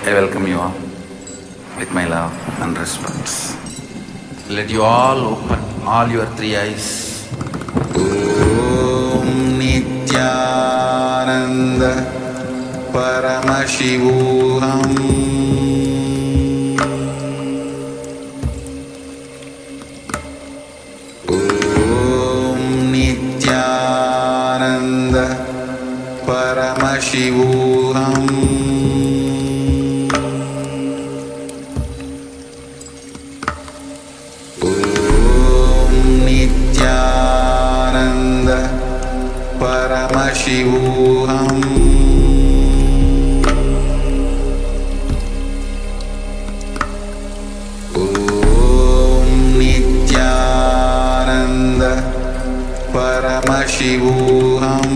I welcome you all with my love and respect. Let you all open all your three eyes. Om Nityananda Paramashivoham. Om Nityananda Paramashivoham. Paramashivoham. Om Nityananda Paramashivoham.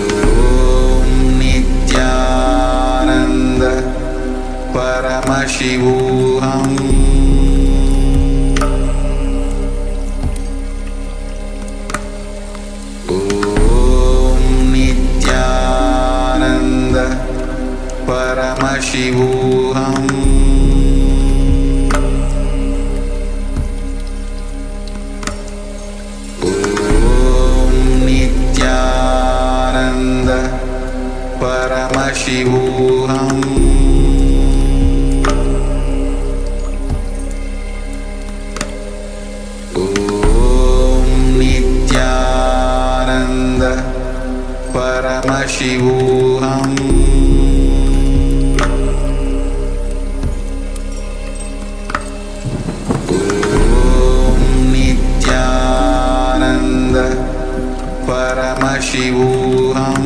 Om Nityananda Paramashivoham. Paramashivoham. Om Nityananda Paramashivoham. Om Nityananda Paramashivoham. Paramashivoham. Om Nityananda Paramashivoham.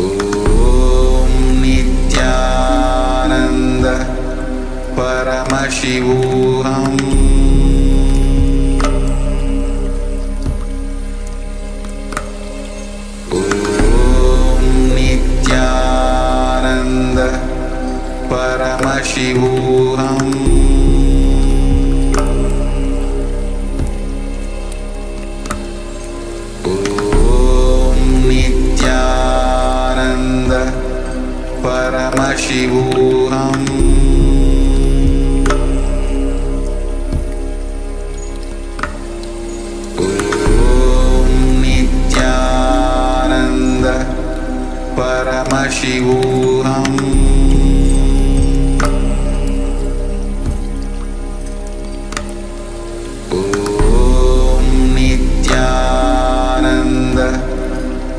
Om Nityananda Paramashivoham. Paramashivoham. Om Nityananda Paramashivoham. Om Nityananda Paramashivoham.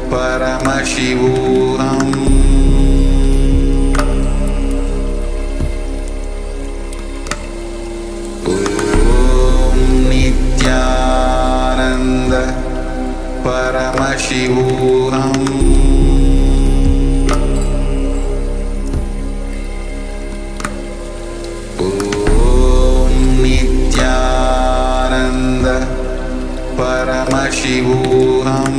Paramashivoham. Om Nityananda Paramashivoham. Om Nityananda Paramashivoham.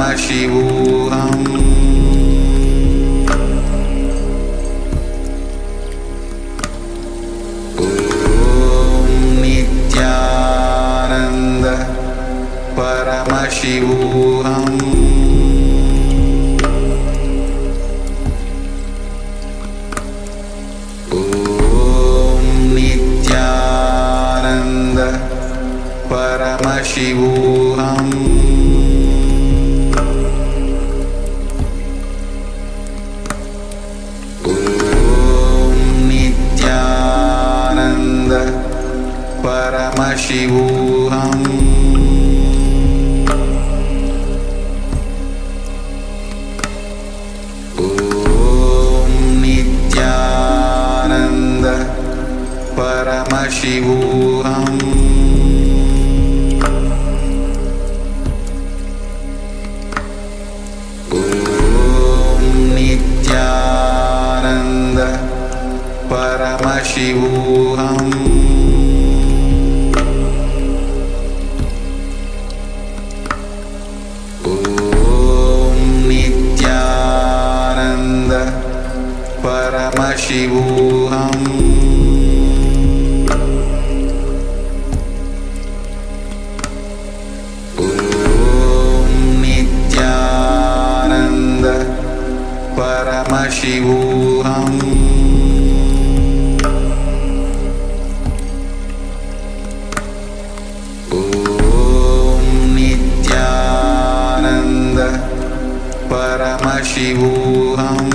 Paramashivoham. Om Nityananda Paramashivoham. Om Nityananda Paramashivoham. Paramashivoham. Om Nityananda Paramashivoham. परमशिवोऽहम् ॐ नित्यानन्द परमशिवोऽहम् परमशिवोऽहम् ॐ नित्यानन्द परमशिवोऽहम्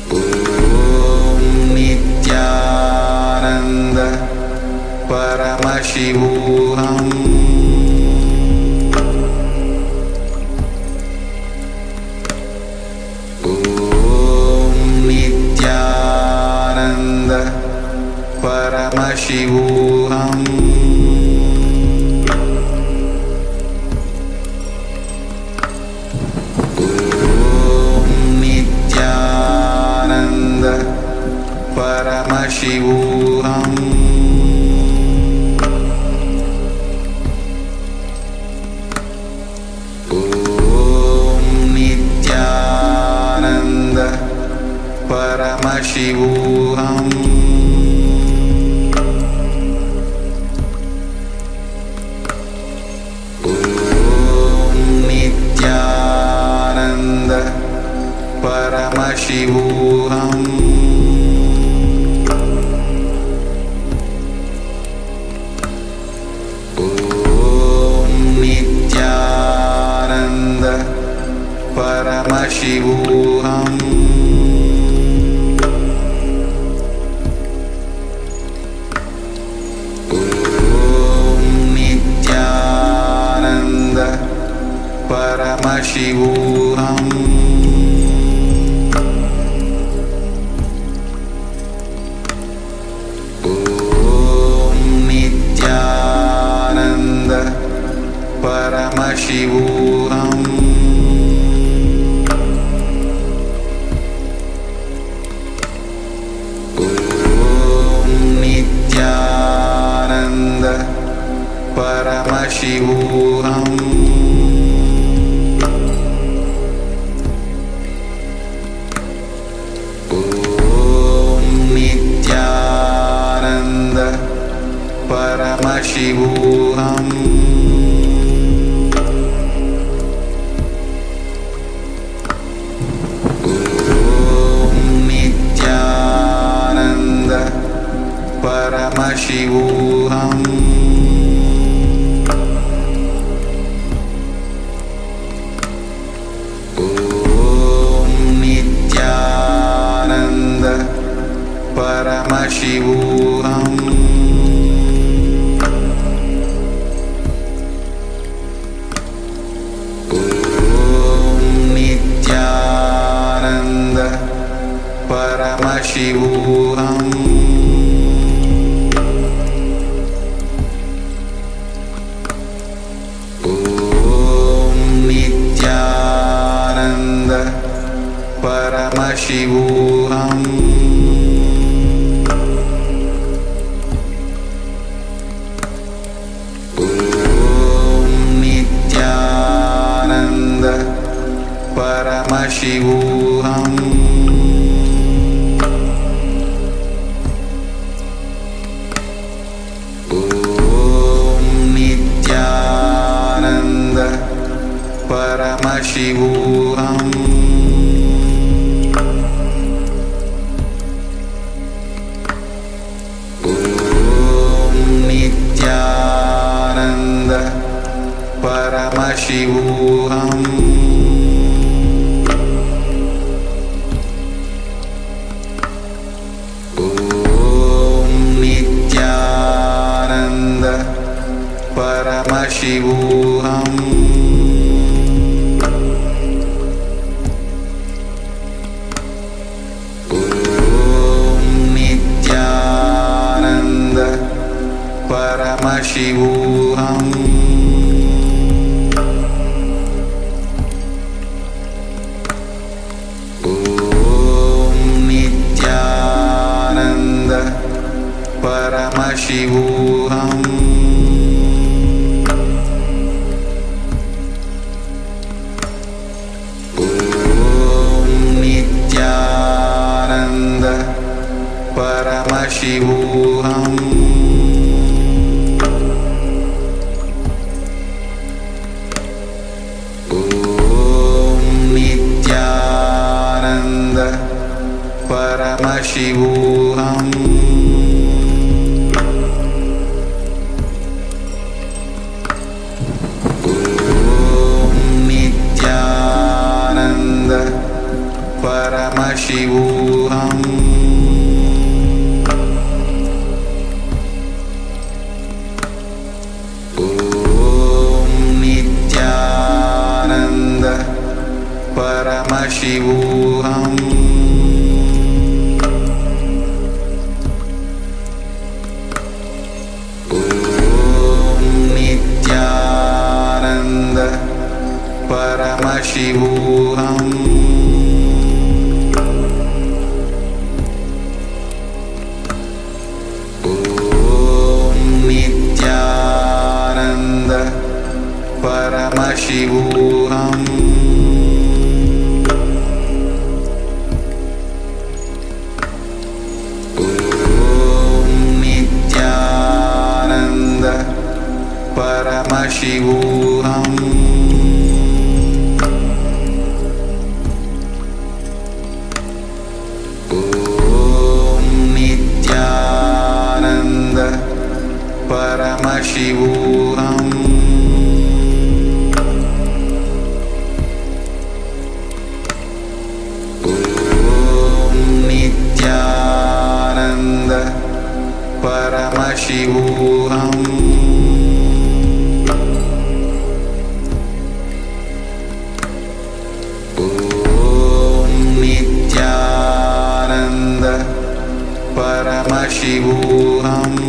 ॐ नित्यानन्द परमशिवोऽहम् परमशिवोऽहम् ॐ नित्यानन्द परमशिवोऽहम् ॐ नित्यानन्द परमशिवोऽहम् परमशिवोऽहम् ॐ नित्यानन्द परमशिवोऽहम् ॐ नित्यानन्द परमशिवोऽहम् परमशिवोऽहम् ॐ नित्यानन्द परमशिवोऽहम् ॐ नित्यानन्द परमशिवोऽहम् परमशिवोऽहम् ॐ नित्यानन्द परमशिवोऽहम् ॐ नित्यानन्द परमशिवोऽहम् परमशिवोऽहम् ॐ नित्यानन्द परमशिवोऽहम् ॐ नित्यानन्द परमशिवोऽहम् नित्यानन्द परमशिवोऽहम् ॐ नित्यानन्द परमशिवोऽहम् ॐ नित्यानन्द परमशिवोऽहम् ॐ परमशिवोऽहम् ॐ नित्यानन्द परमशिवोऽहम् ॐ नित्यानन्द परमशिवोऽहम् परमशिवोऽहम् ॐ नित्यानन्द परमशिवोऽहम् ॐ नित्यानन्द परमशिवोऽहम् परमशिवोऽहम् ॐ नित्यानन्द परमशिवोऽहम् ॐ नित्यानन्द परमशिवोऽहम् परमशिवोऽहम् ॐ नित्यानन्द परमशिवोऽहम्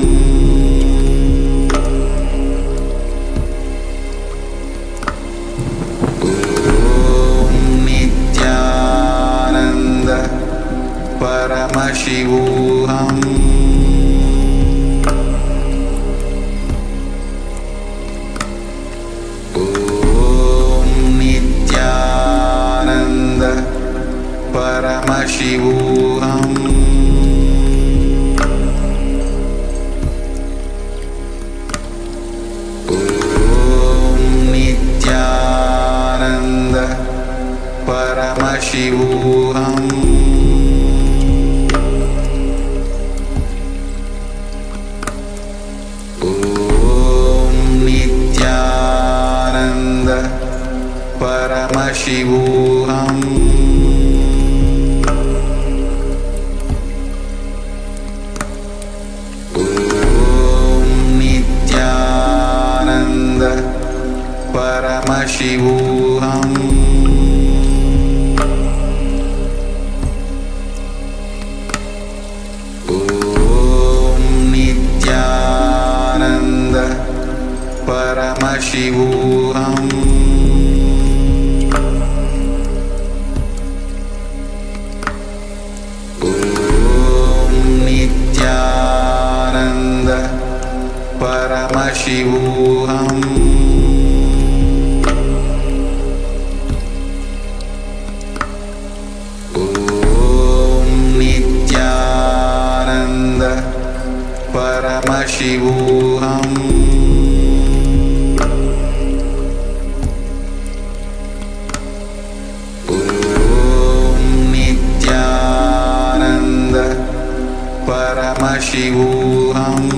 ॐ नित्यानन्द परमशिवोऽहम् परमशिवोऽहम् ॐ नित्यानन्द परमशिवोऽहम् ॐ नित्यानन्द परमशिवोऽहम् परमशिवोऽहम् ॐ नित्यानन्द परमशिवोऽहम् ॐ नित्यानन्द परमशिवोऽहम् परमशिवोऽहम् ॐ नित्यानन्द परमशिवोऽहम्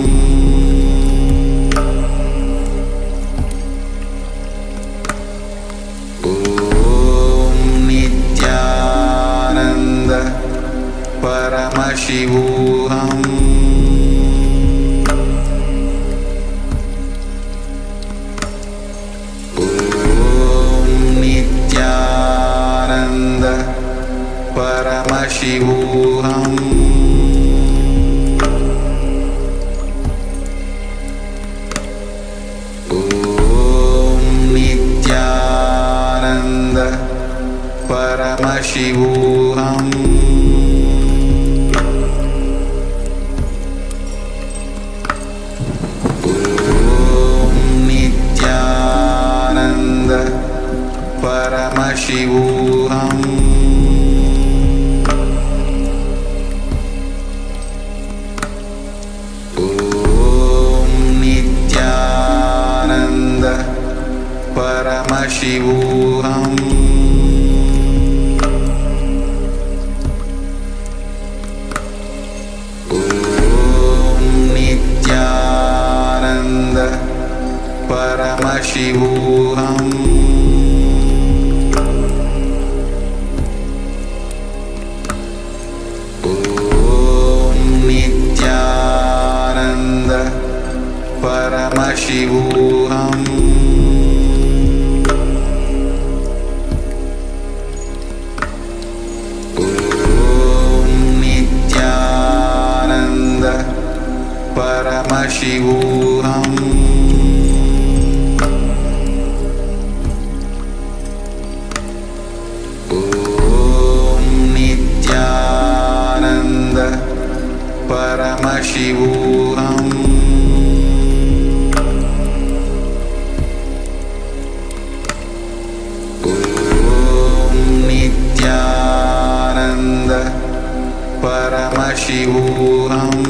ॐ नित्यानन्द परमशिवोऽहम् परमशिवोऽहम् ॐ नित्यानन्द परमशिवोऽहम् ॐ परमशिवोऽहम् ॐ नित्यानन्द परमशिवोऽहम् परमशिवोऽहम् ॐ नित्यानन्द परमशिवोऽहम् ॐ नित्यानन्द परमशिवोऽहम् परमशिवोऽहम् ॐ नित्यानन्द परमशिवोऽहम्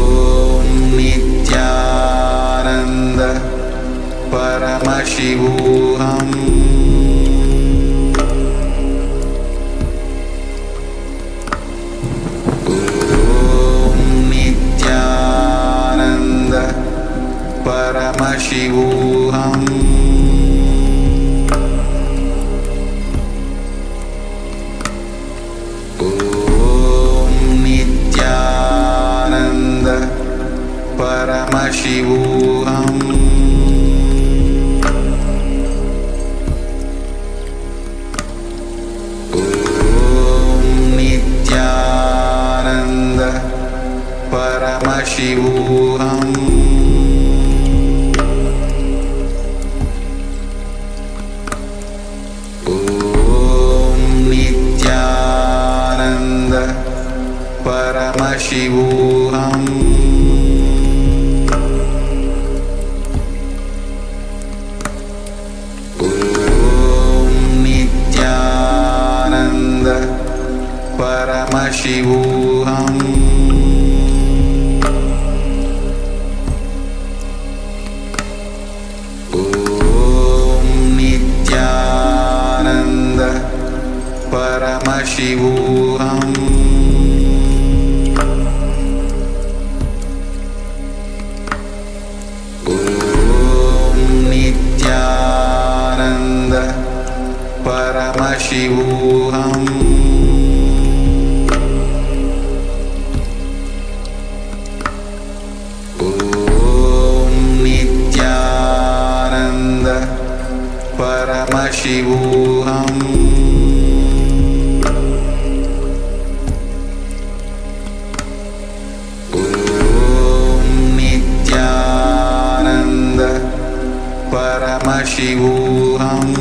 ॐ नित्यानन्द परमशिवोऽहम् परमशिवोऽहम् ॐ नित्यानन्द परमशिवोऽहम् ॐ नित्यानन्द परमशिवोऽहम् परमशिवोऽहम् ॐ नित्यानन्द परमशिवोऽहम् ॐ नित्यानन्द परमशिवोऽहम् परमशिवोऽहम् ॐ नित्यानन्द परमशिवोऽहम् ॐ नित्यानन्द परमशिवोऽहम्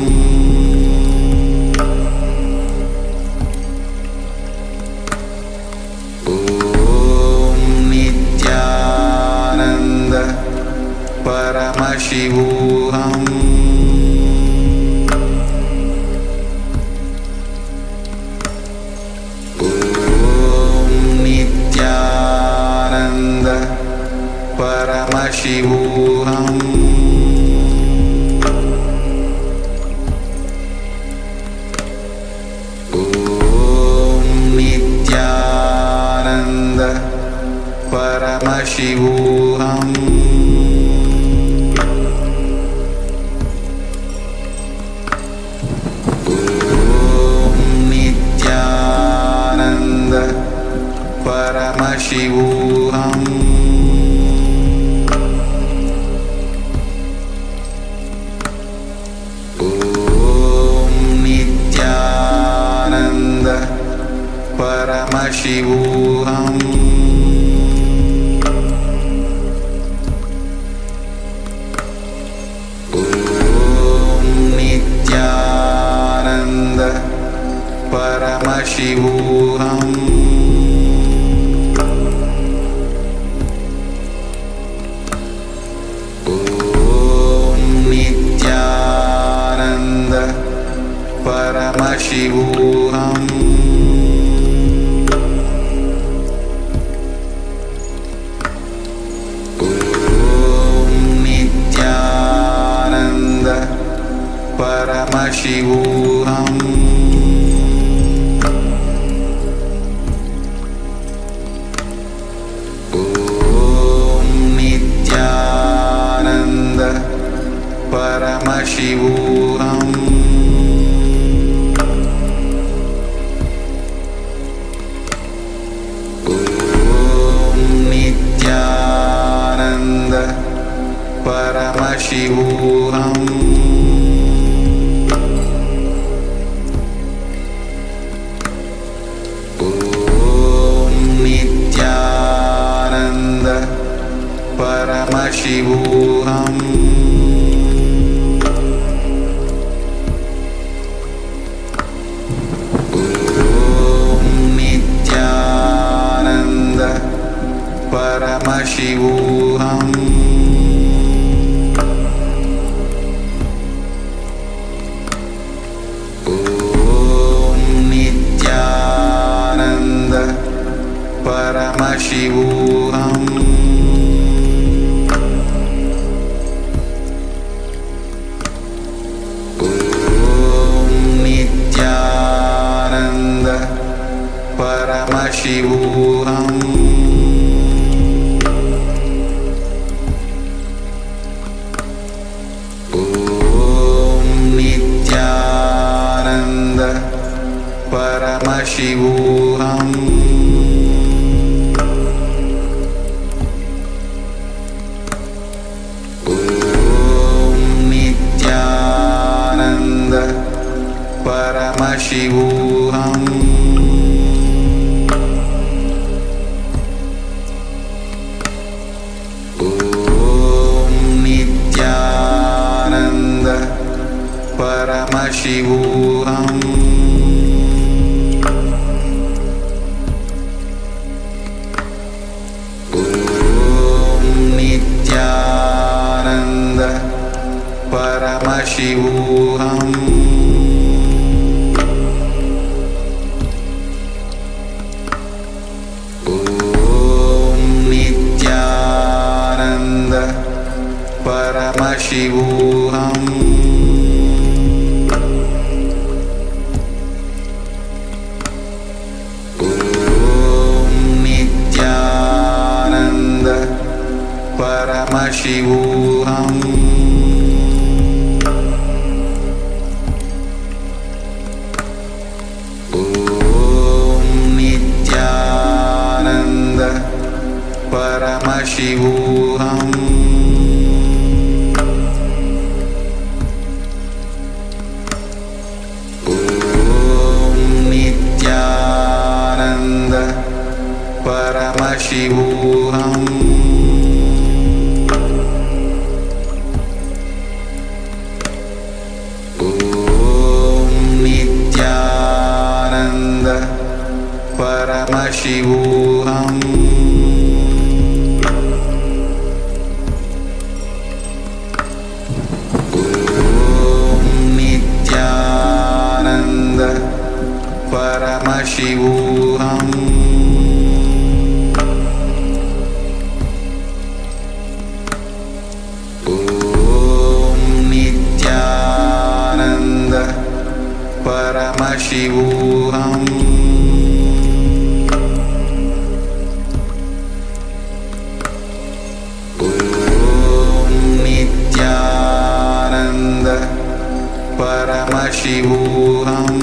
परमशिवोऽहम् ॐ नित्यानन्द परमशिवोऽहम् ॐ नित्यानन्द परमशिवोऽहम् परमशिवोऽहम् ॐ नित्यानन्द परमशिवोऽहम् ॐ नित्यानन्द परमशिवोऽहम् ॐ परमशिवोऽहम् ॐ नित्यानन्द परमशिवोऽहम् परमशिवोऽहम् ॐ नित्यानन्द परमशिवोऽहम् ॐ नित्यानन्द परमशिवोऽहम् परमशिवोऽहम् ॐ नित्यानन्द परमशिवोऽहम् ॐ नित्यानन्द परमशिवोऽहम् परमशिवोऽहम् ॐ नित्यानन्द परमशिवोऽहम् ॐ नित्यानन्द परमशिवोऽहम् परमशिवोऽहम् ॐ नित्यानन्द परमशिवोऽहम् ॐ नित्यानन्द परमशिवोऽहम् परमशिवोऽहम् ॐ नित्यानन्द परमशिवोऽहम् ॐ नित्यानन्द परमशिवोऽहम् परमशिवोऽहम् ॐ नित्यानन्द परमशिवोऽहम् ॐ नित्यानन्द परमशिवोऽहम्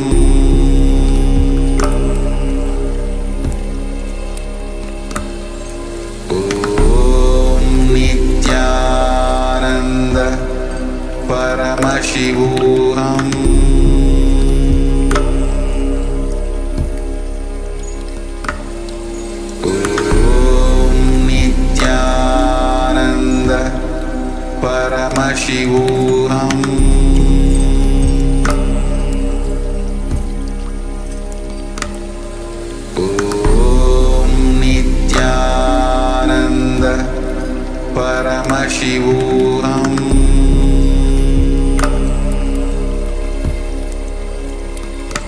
परमशिवोऽहम् ॐ नित्यानन्द परमशिवोऽहम् ॐ नित्यानन्द परमशिवोऽहम् ॐ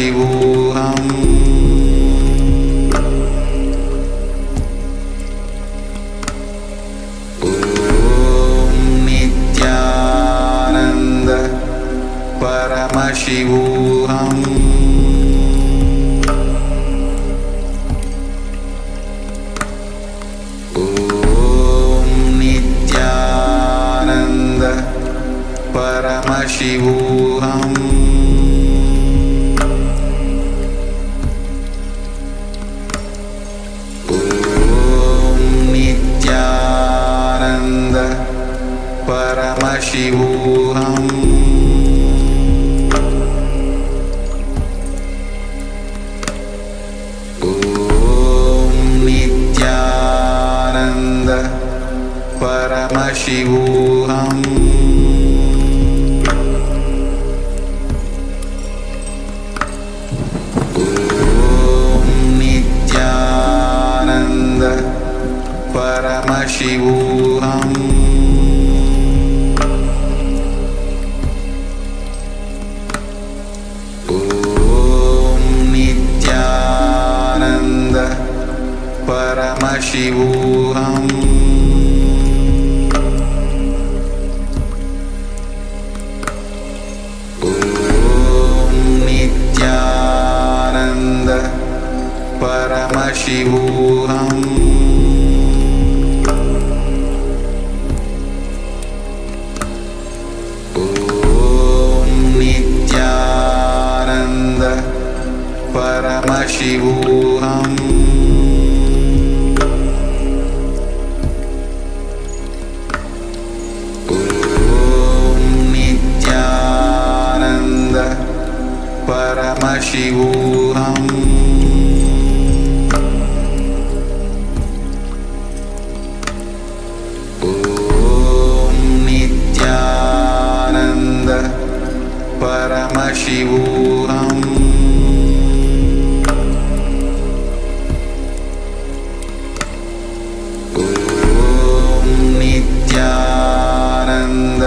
परमशिवोऽहम् ॐ नित्यानन्द परमशिवोऽहम् ॐ नित्यानन्द परमशिवोऽहम् ॐ नित्यानन्द परमशिवोऽहम् ॐ नित्यानन्द परमशिवोऽहम् परमशिवोऽहम् ॐ नित्यानन्द परमशिवोऽहम् ॐ नित्यानन्द परमशिवोऽहम् परमशिवोऽहम् ॐ नित्यानन्द परमशिवोऽहम् ॐ नित्यानन्द परमशिवोऽहम् नित्यानन्द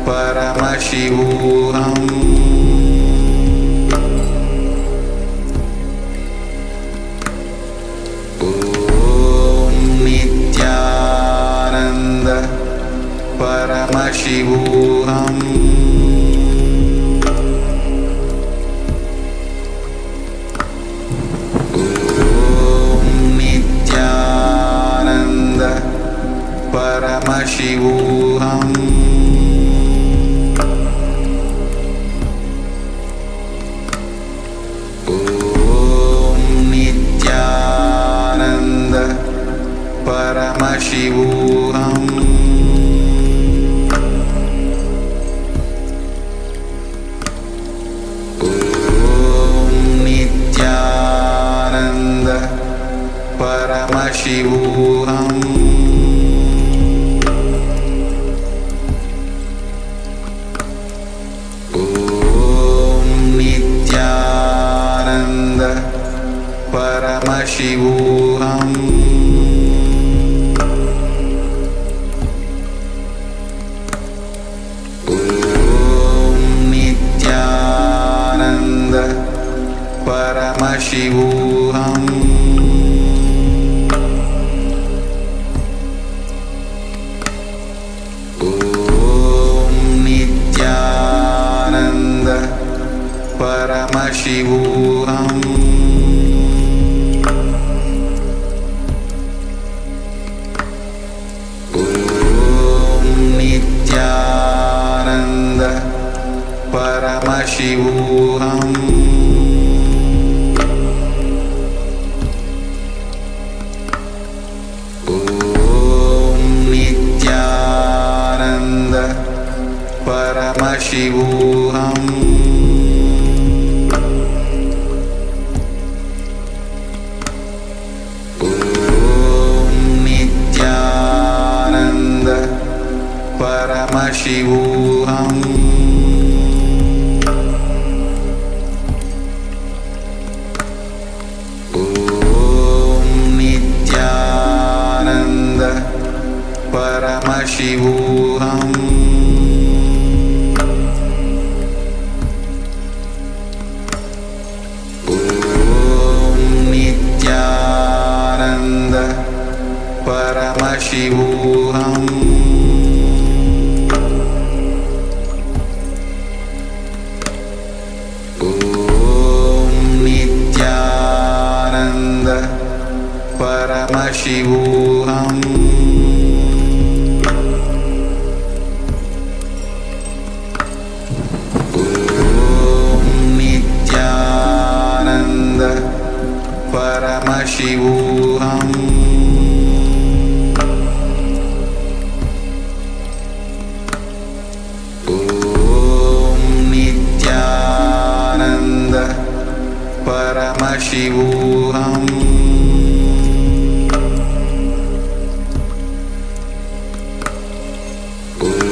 परमशिवोऽहम् ॐ नित्यानन्द परमशिवोऽहम् ॐ नित्यानन्द परमशिवोऽहम् ॐ नित्यानन्द परमशिवोऽहम् ॐ नित्यानन्द परमशिवोऽहम् ॐ नित्यानन्द परमशिवोऽहम् ॐ नित्यानन्द परमशिवोऽहम् ॐ नित्यानन्द परमशिवोऽहम् ॐ नित्यानन्द परमशिवोऽहम् ॐ नित्यानन्द परमशिवोऽहम् ॐ नित्यानन्द परमशिवोऽहम् ॐ नित्यानन्द परमशिवोऽहम् ॐ परमशिवोऽहम् ॐ नित्यानन्द परमशिवोऽहम् परमशिवोऽहम् ॐ नित्यानन्द परमशिवोऽहम्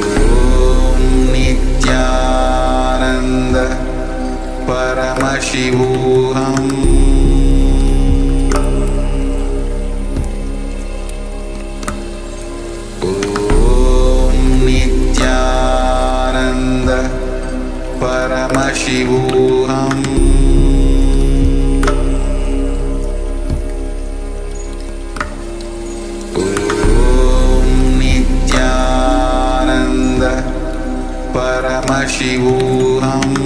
ॐ नित्यानन्द परमशिवोऽहम् परमशिवोऽहम् ॐ नित्यानन्द परमशिवोऽहम्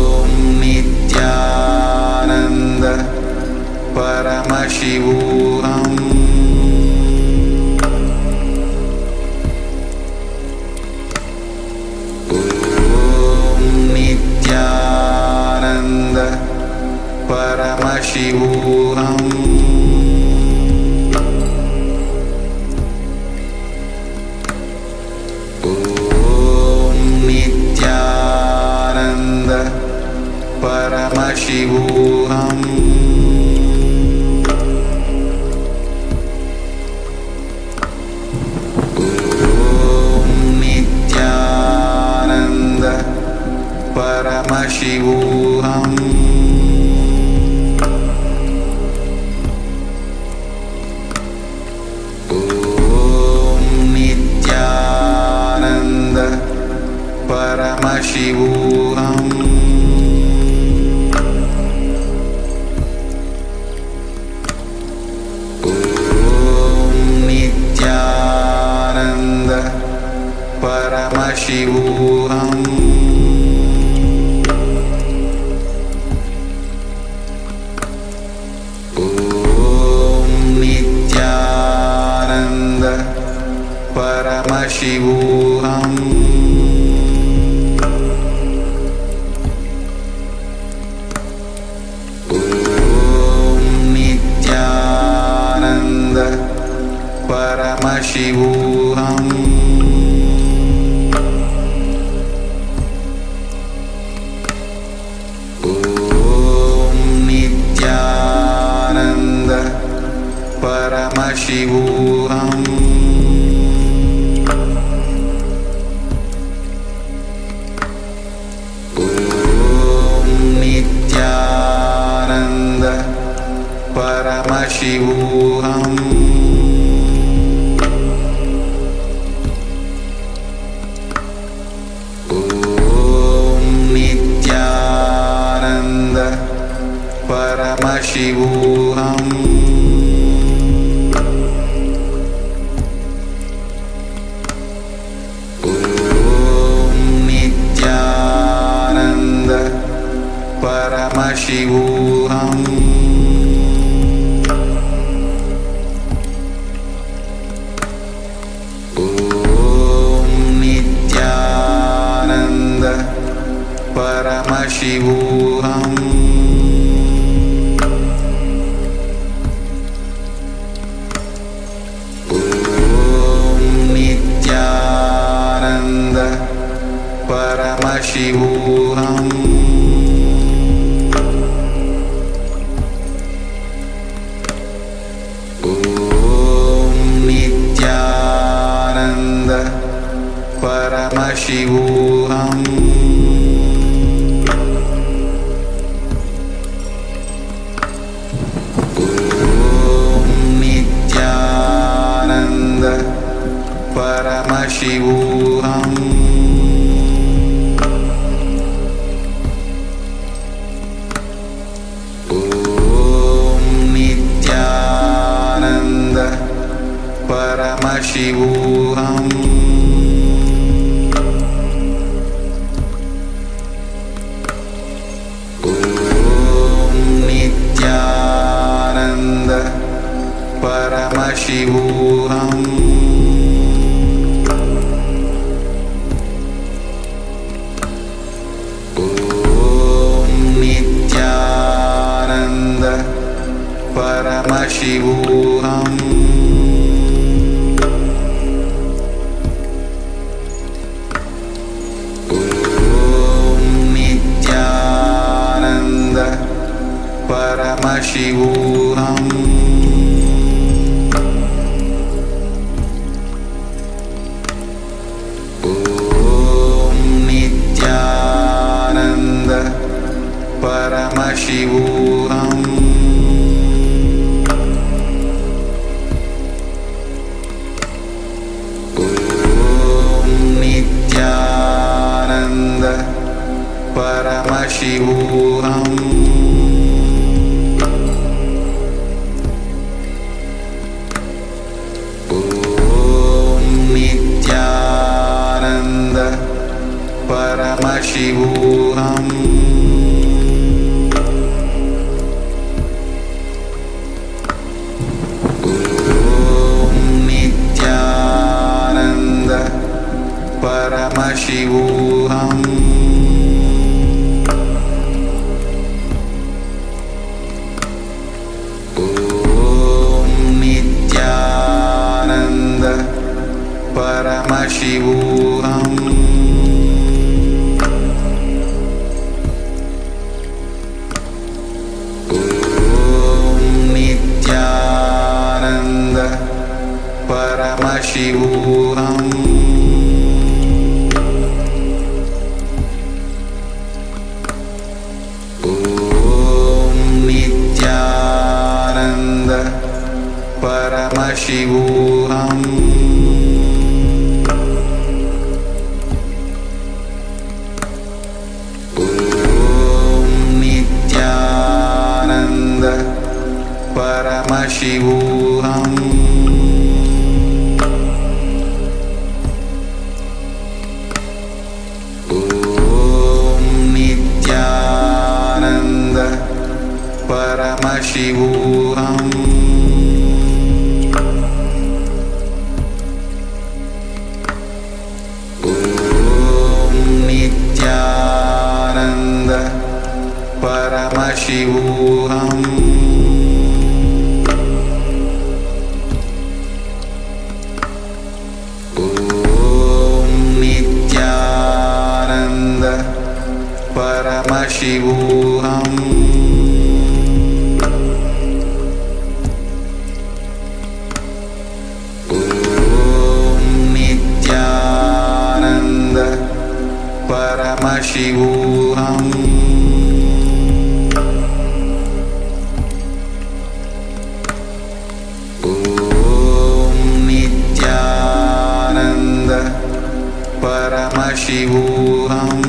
ॐ नित्यानन्द परमशिवोऽहम् परमशिवोऽहम् ॐ नित्यानन्द परमशिवोऽहम् ॐ नित्यानन्द परमशिवोऽहम् परमशिवोऽहम् ॐ नित्यानन्द परमशिवोऽहम् ॐ नित्यानन्द परमशिवोऽहम् परमशिवोऽहम् ॐ नित्यानन्द परमशिवोऽहम् ॐ नित्यानन्द परमशिवोऽहम् परमशिवोऽहम् ॐ नित्यानन्द परमशिवोऽहम् ॐ नित्यानन्द परमशिवोऽहम् परमशिवोऽहम् ॐ नित्यानन्द परमशिवोऽहम् ॐ नित्यानन्द परमशिवोऽहम् ॐ परमशिवोऽहम् ॐ नित्यानन्द परमशिवोऽहम् परमशिवोऽहम् ॐ नित्यानन्द परमशिवोऽहम् ॐ नित्यानन्द परमशिवोऽहम् परमशिवोऽहम् ॐ नित्यानन्द परमशिवोऽहम् ॐ नित्यानन्द परमशिवोऽहम् परमशिवोऽहम् ॐ नित्यानन्द परमशिवोऽहम् ॐ नित्यानन्द परमशिवोऽहम् परमशिवोऽहम् ॐ नित्यानन्द परमशिवोऽहम् ॐ नित्यानन्द परमशिवोऽहम् परमशिवोऽहम् ॐ नित्यानन्द परमशिवोऽहम् ॐ नित्यानन्द परमशिवोऽहम्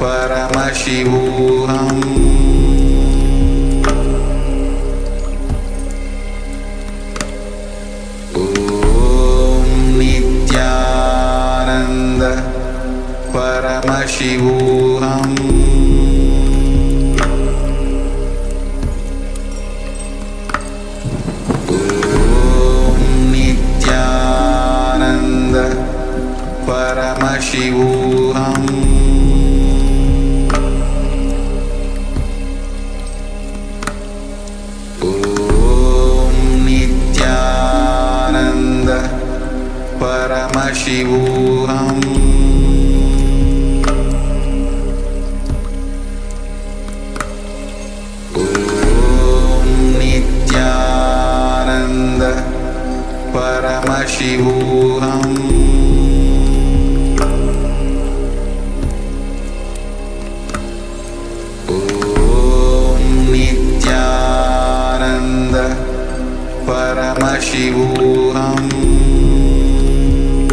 परमशिवोऽहम् ॐ नित्यानन्द परमशिवोऽहम् ॐ नित्यानन्द परमशिवोऽहम् परमशिवोऽहम् ॐ नित्यानन्द परमशिवोऽहम् ॐ नित्यानन्द परमशिवोऽहम् ॐ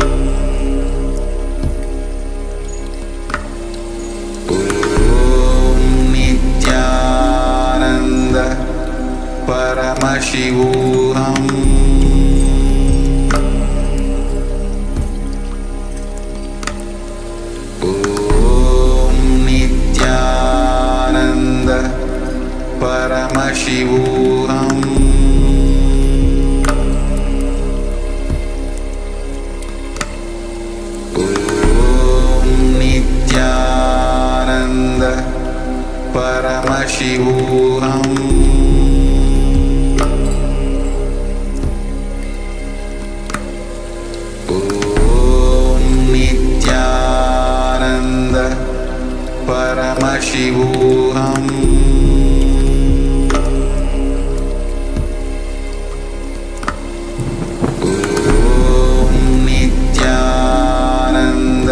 परमशिवोऽहम् ॐ नित्यानन्द परमशिवोऽहम् नित्यानन्द परमशिवोऽहम् ॐ नित्यानन्द परमशिवोऽहम् नित्यानन्द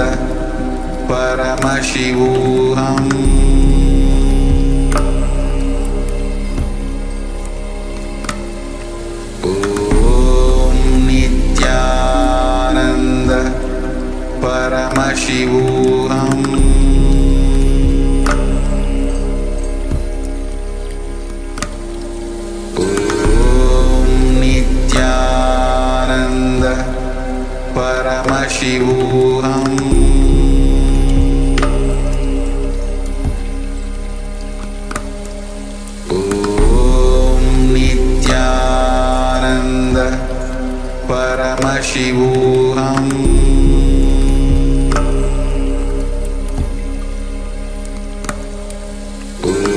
परमशिवोऽहम् ॐ नित्यानन्द परमशिवोऽहम् ॐ नित्यानन्द परमशिवोऽहम् नित्यानन्द परमशिवोऽहम्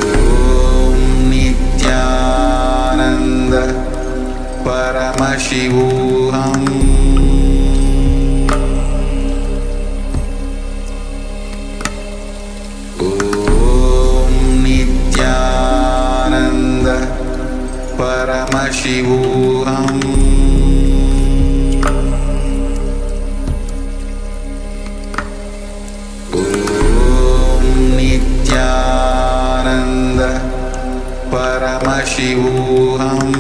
ॐ नित्यानन्द परमशिवोऽहम् ॐ नित्यानन्द परमशिवोऽहम् ॐ नित्यानन्द परमशिवोऽहम्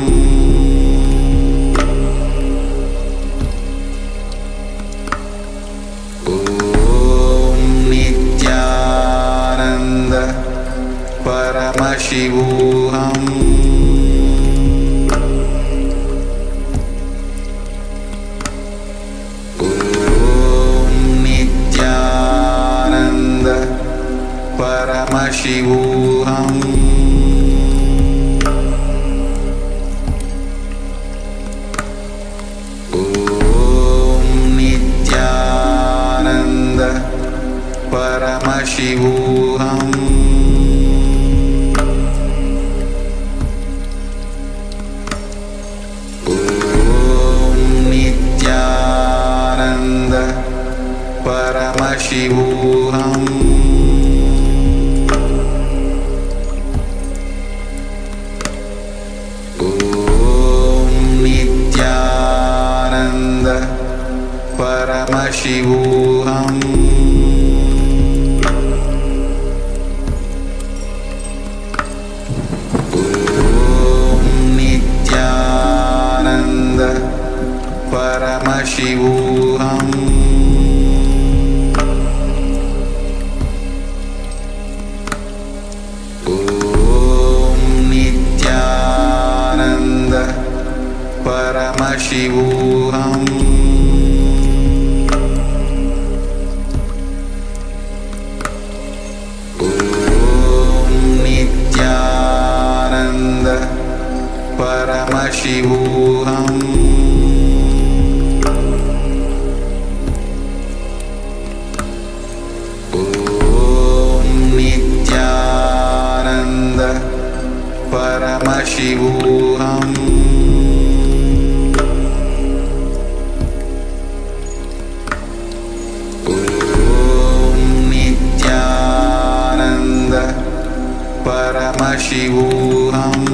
ॐ नित्यानन्द परमशिवोऽहम् ॐ नित्यानन्द परमशिवोऽहम् ॐ नित्यानन्द परमशिवोऽहम् ॐ नित्यानन्द परमशिवोऽहम् ॐ नित्यानन्द परमशिवोऽहम् ॐ नित्यानन्द परमशिवोऽहम् ॐ नित्यानन्द परमशिवोऽहम् ॐ नित्यानन्द परमशिवोऽहम् ॐ नित्यानन्द परमशिवोऽहम् ॐ नित्यानन्द परमशिवोऽहम्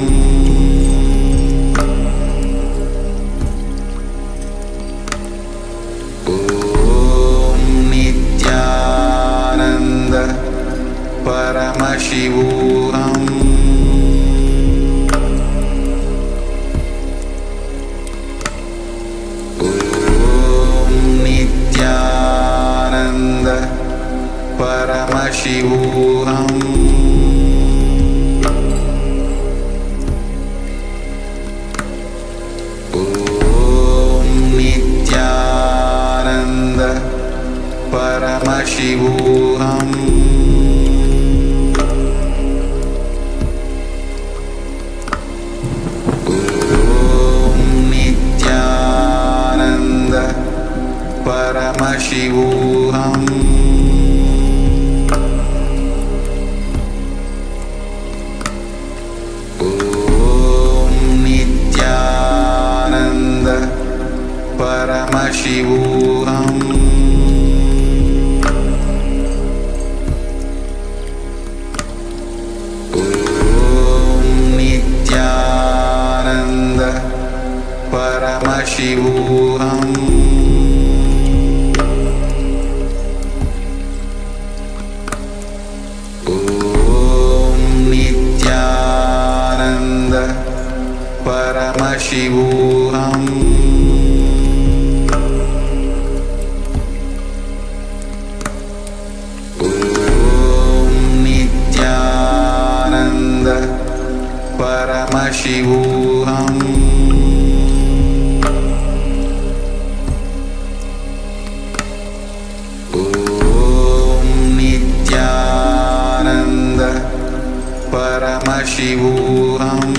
ॐ नित्यानन्द परमशिवोऽहम् ॐ नित्यानन्द परमशिवोऽहम् ॐ परमशिवोऽहम् ॐ नित्यानन्द परमशिवोऽहम् परमशिवोऽहम् ॐ नित्यानन्द परमशिवोऽहम् ॐ नित्यानन्द परमशिवोऽहम् परमशिवोऽहम् ॐ नित्यानन्द परमशिवोऽहम्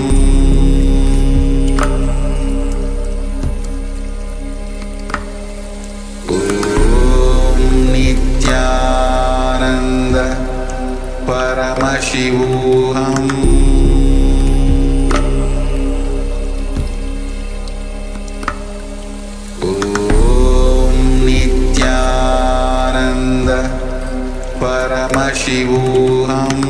ॐ नित्यानन्द परमशिवोऽहम् परमशिवोऽहम्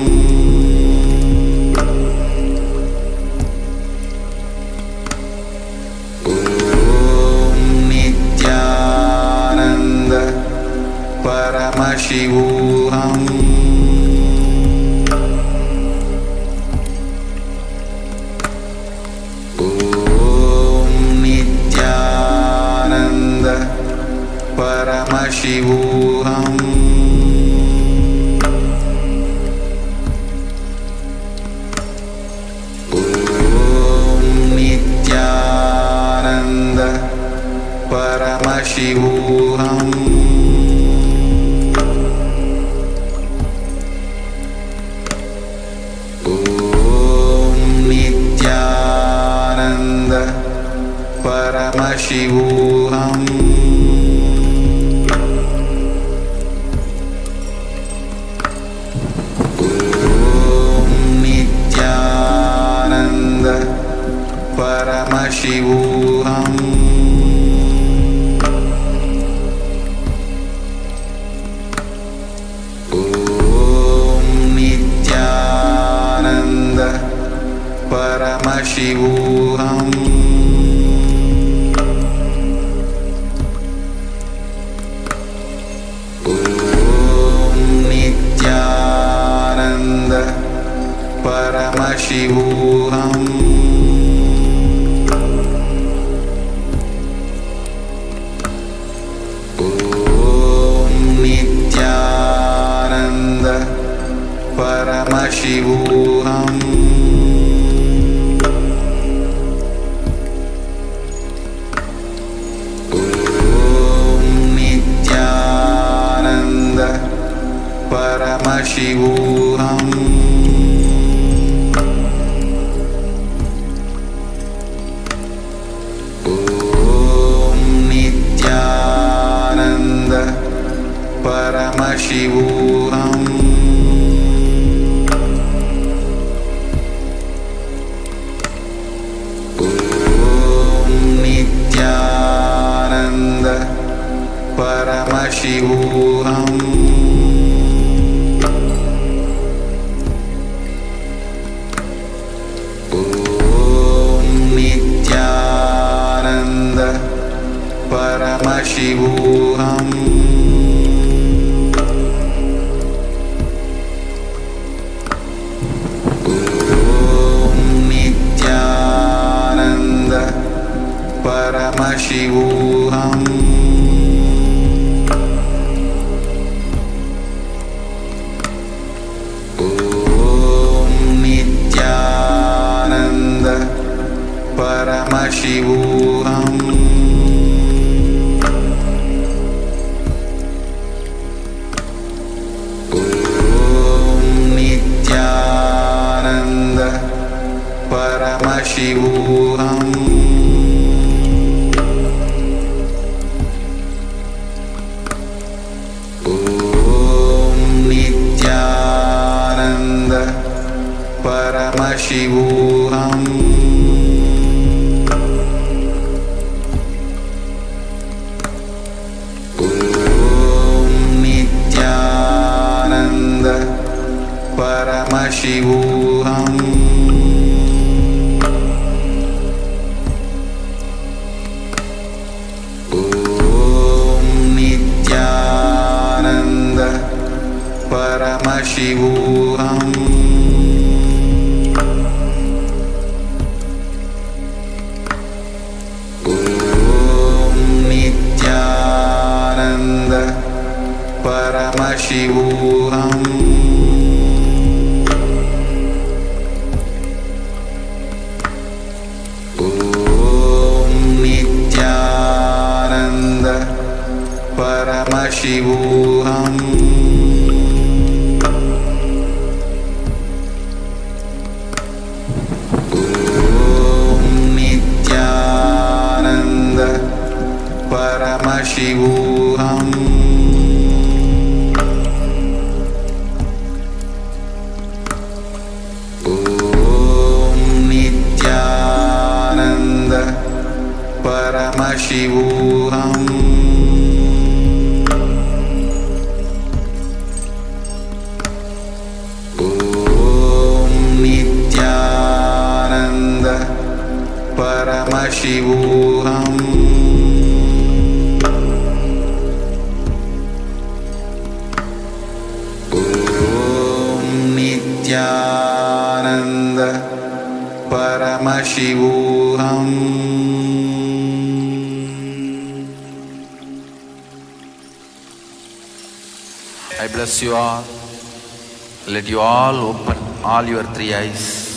ॐ नित्यानन्द परमशिवोऽहम् ॐ नित्यानन्द परमशिवोऽहम् परमशिवोऽहम् ॐ नित्यानन्द परमशिवोऽहम् ॐ नित्यानन्द परमशिवोऽहम् परमशिवोऽहम् ॐ नित्यानन्द परमशिवोऽहम् ॐ नित्यानन्द परमशिवोऽहम् परमशिवोऽहम् ॐ नित्यानन्द परमशिवोऽहम् ॐ नित्यानन्द परमशिवोऽहम् परमशिवोऽहम् ॐ नित्यानन्द परमशिवोऽहम् ॐ नित्यानन्द परमशिवोऽहम् ॐ परमशिवोऽहम् ॐ नित्यानन्द परमशिवोऽहम् परमशिवोऽहम् ॐ नित्यानन्द परमशिवोऽहम् ॐ नित्यानन्द परमशिवोऽहम् परमशिवोऽहम् ॐ नित्यानन्द परमशिवोऽहम् ॐ नित्यानन्द परमशिवोऽहम् नित्यानन्द परमशिवोऽहम् I bless you all. Let you all open all your three eyes.